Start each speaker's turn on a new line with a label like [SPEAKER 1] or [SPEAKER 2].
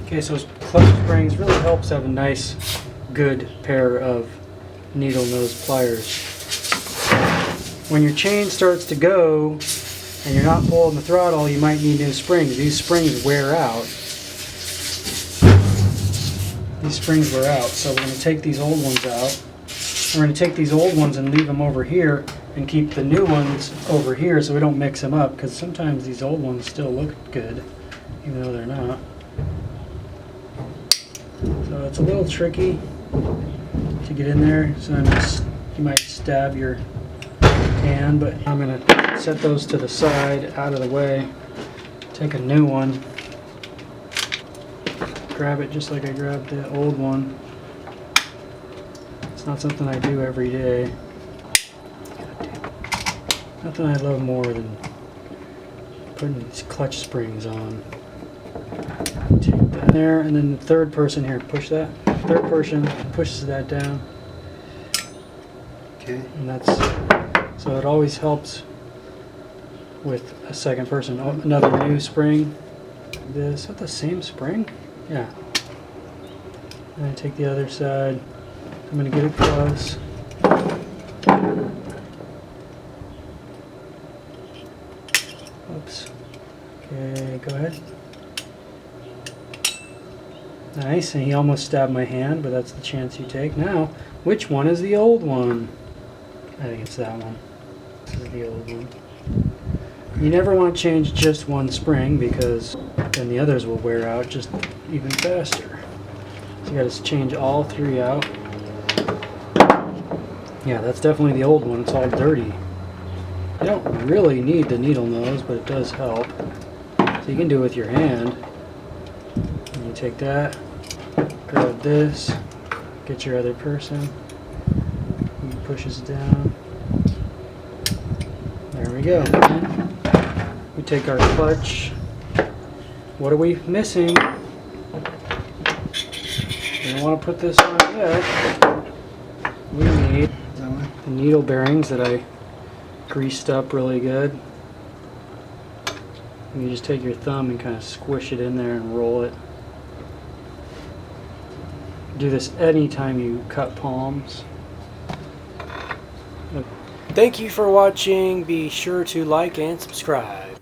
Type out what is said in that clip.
[SPEAKER 1] Okay, so clutch springs really helps have a nice, good pair of needle nose pliers. When your chain starts to go and you're not pulling the throttle, you might need new springs. These springs wear out. These springs wear out, so we're going to take these old ones out. We're going to take these old ones and leave them over here and keep the new ones over here so we don't mix them up, because sometimes these old ones still look good even though they're not. So it's a little tricky to get in there. Sometimes you might stab your hand, but I'm going to set those to the side, out of the way. Take a new one. Grab it just like I grabbed the old one. It's not something I do every day. Nothing I love more than putting these clutch springs on. Take that there, and then the third person here, push that. Third person pushes that down.
[SPEAKER 2] Okay.
[SPEAKER 1] And that's, so it always helps with a second person. Oh, another new spring. Is that the same spring? Yeah. And I take the other side. I'm going to get it close. Oops. Okay, go ahead. Nice, and he almost stabbed my hand, but that's the chance you take. Now, which one is the old one? I think it's that one. This is the old one. You never want to change just one spring, because then the others will wear out just even faster. So you got to change all three out. Yeah, that's definitely the old one. It's all dirty. You don't really need the needle nose, but it does help. So you can do it with your hand. And you take that, grab this, get your other person. He pushes down. There we go. We take our clutch. What are we missing? We don't want to put this on yet. We need the needle bearings that I greased up really good. And you just take your thumb and kind of squish it in there and roll it. Do this anytime you cut palms. Thank you for watching. Be sure to like and subscribe.